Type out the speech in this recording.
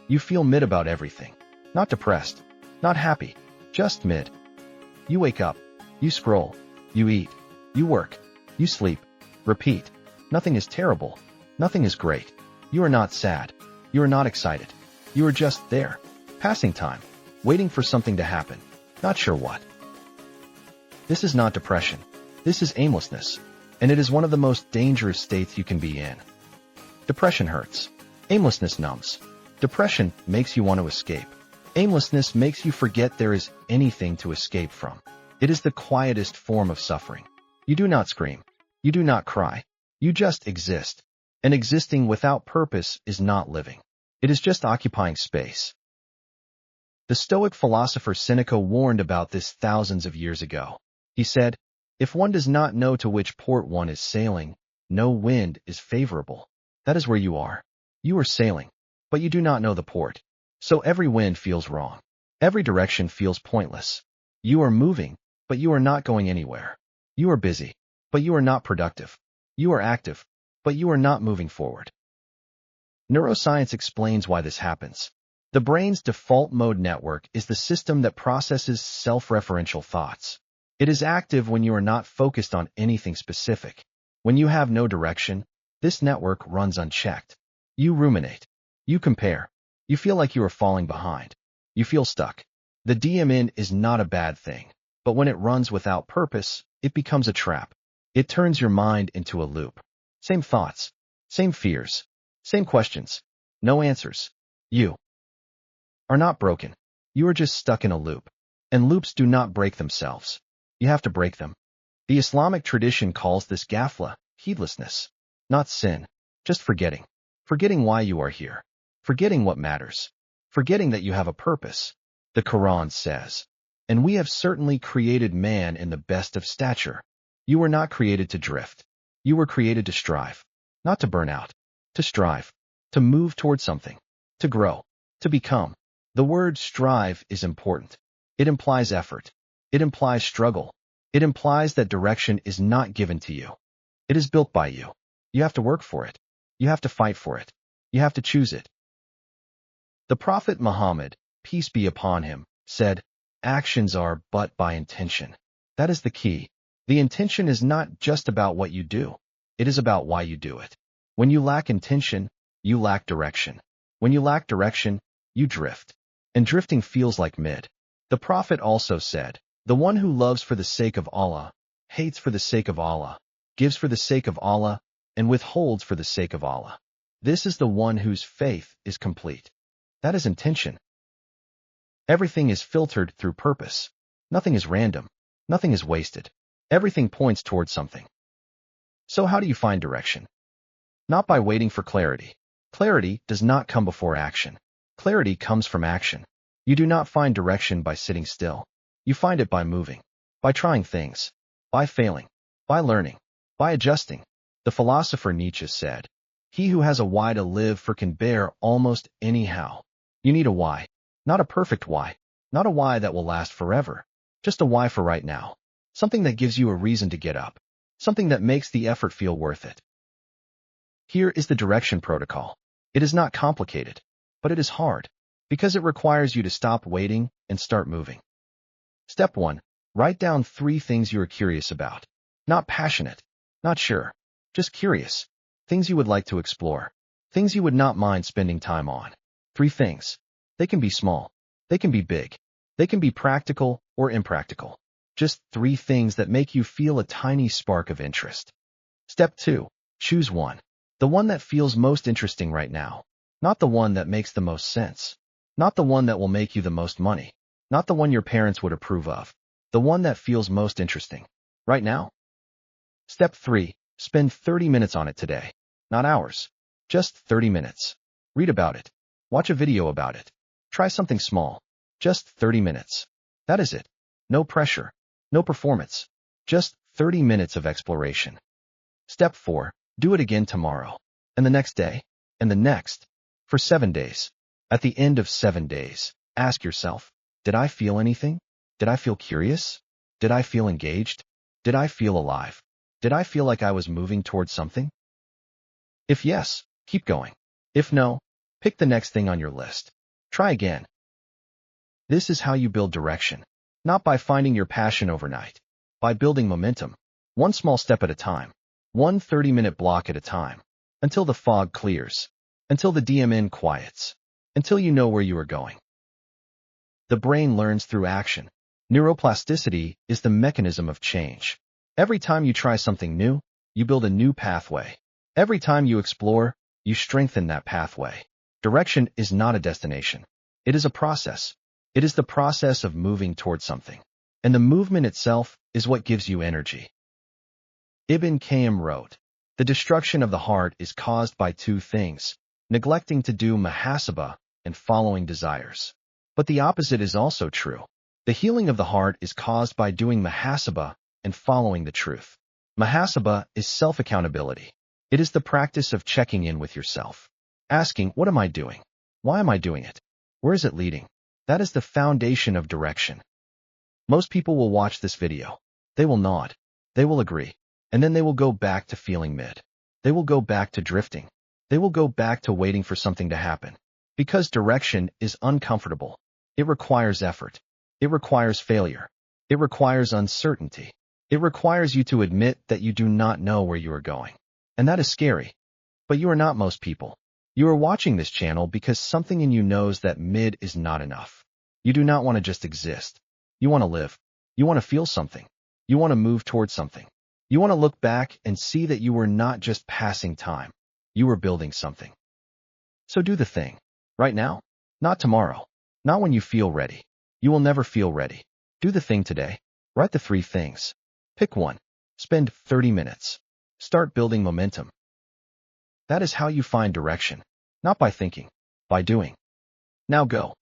You feel mid about everything. Not depressed, not happy, just mid. You wake up, you scroll, you eat, you work, you sleep, repeat. Nothing is terrible, nothing is great. You are not sad, you are not excited. You are just there, passing time, waiting for something to happen, not sure what. This is not depression, this is aimlessness, and it is one of the most dangerous states you can be in. Depression hurts. Aimlessness numbs. Depression makes you want to escape. Aimlessness makes you forget there is anything to escape from. It is the quietest form of suffering. You do not scream. You do not cry. You just exist. And existing without purpose is not living. It is just occupying space. The Stoic philosopher Seneca warned about this thousands of years ago. He said, "If one does not know to which port one is sailing, no wind is favorable." That is where you are. You are sailing, but you do not know the port. So every wind feels wrong. Every direction feels pointless. You are moving, but you are not going anywhere. You are busy, but you are not productive. You are active, but you are not moving forward. Neuroscience explains why this happens. The brain's default mode network is the system that processes self-referential thoughts. It is active when you are not focused on anything specific. When you have no direction, this network runs unchecked. You ruminate. You compare. You feel like you are falling behind. You feel stuck. The DMN is not a bad thing, but when it runs without purpose, it becomes a trap. It turns your mind into a loop. Same thoughts, same fears, same questions, no answers. You are not broken. You are just stuck in a loop. And loops do not break themselves. You have to break them. The Islamic tradition calls this ghafla, heedlessness. Not sin, just forgetting. Forgetting why you are here. Forgetting what matters. Forgetting that you have a purpose. The Quran says, "And we have certainly created man in the best of stature." You were not created to drift. You were created to strive. Not to burn out. To strive. To move toward something. To grow. To become. The word strive is important. It implies effort. It implies struggle. It implies that direction is not given to you. It is built by you. You have to work for it. You have to fight for it. You have to choose it. The Prophet Muhammad, peace be upon him, said, "Actions are but by intention." That is the key. The intention is not just about what you do. It is about why you do it. When you lack intention, you lack direction. When you lack direction, you drift. And drifting feels like mid. The Prophet also said, "The one who loves for the sake of Allah, hates for the sake of Allah, gives for the sake of Allah, and withholds for the sake of Allah. This is the one whose faith is complete." That is intention. Everything is filtered through purpose. Nothing is random. Nothing is wasted. Everything points towards something. So how do you find direction? Not by waiting for clarity. Clarity does not come before action. Clarity comes from action. You do not find direction by sitting still. You find it by moving, by trying things, by failing, by learning, by adjusting. The philosopher Nietzsche said, "He who has a why to live for can bear almost anyhow." You need a why, not a perfect why, not a why that will last forever, just a why for right now. Something that gives you a reason to get up, something that makes the effort feel worth it. Here is the direction protocol. It is not complicated, but it is hard, because it requires you to stop waiting and start moving. Step 1. Write down 3 things you are curious about. Not passionate, not sure, just curious. Things you would like to explore. Things you would not mind spending time on. 3 things. They can be small. They can be big. They can be practical or impractical. Just 3 things that make you feel a tiny spark of interest. Step 2. Choose one. The one that feels most interesting right now. Not the one that makes the most sense. Not the one that will make you the most money. Not the one your parents would approve of. The one that feels most interesting. Right now. Step 3. Spend 30 minutes on it today. Not hours. Just 30 minutes. Read about it. Watch a video about it. Try something small. Just 30 minutes. That is it. No pressure. No performance. Just 30 minutes of exploration. Step 4. Do it again tomorrow. And the next day. And the next. For 7 days. At the end of 7 days, ask yourself, did I feel anything? Did I feel curious? Did I feel engaged? Did I feel alive? Did I feel like I was moving towards something? If yes, keep going. If no, Pick the next thing on your list. Try again. This is how you build direction. Not by finding your passion overnight. By building momentum. One small step at a time. One 30-minute block at a time. Until the fog clears. Until the DMN quiets. Until you know where you are going. The brain learns through action. Neuroplasticity is the mechanism of change. Every time you try something new, you build a new pathway. Every time you explore, you strengthen that pathway. Direction is not a destination. It is a process. It is the process of moving towards something. And the movement itself is what gives you energy. Ibn Qayyim wrote, "The destruction of the heart is caused by two things, neglecting to do muhasabah and following desires." But the opposite is also true. The healing of the heart is caused by doing muhasabah and following the truth. Muhasabah is self-accountability. It is the practice of checking in with yourself. Asking, what am I doing? Why am I doing it? Where is it leading? That is the foundation of direction. Most people will watch this video. They will nod. They will agree. And then they will go back to feeling mid. They will go back to drifting. They will go back to waiting for something to happen. Because direction is uncomfortable. It requires effort. It requires failure. It requires uncertainty. It requires you to admit that you do not know where you are going. And that is scary. But you are not most people. You are watching this channel because something in you knows that mid is not enough. You do not want to just exist. You want to live. You want to feel something. You want to move towards something. You want to look back and see that you were not just passing time. You were building something. So do the thing. Right now? Not tomorrow. Not when you feel ready. You will never feel ready. Do the thing today. Write the 3 things. Pick one. Spend 30 minutes. Start building momentum. That is how you find direction. Not by thinking. By doing. Now go.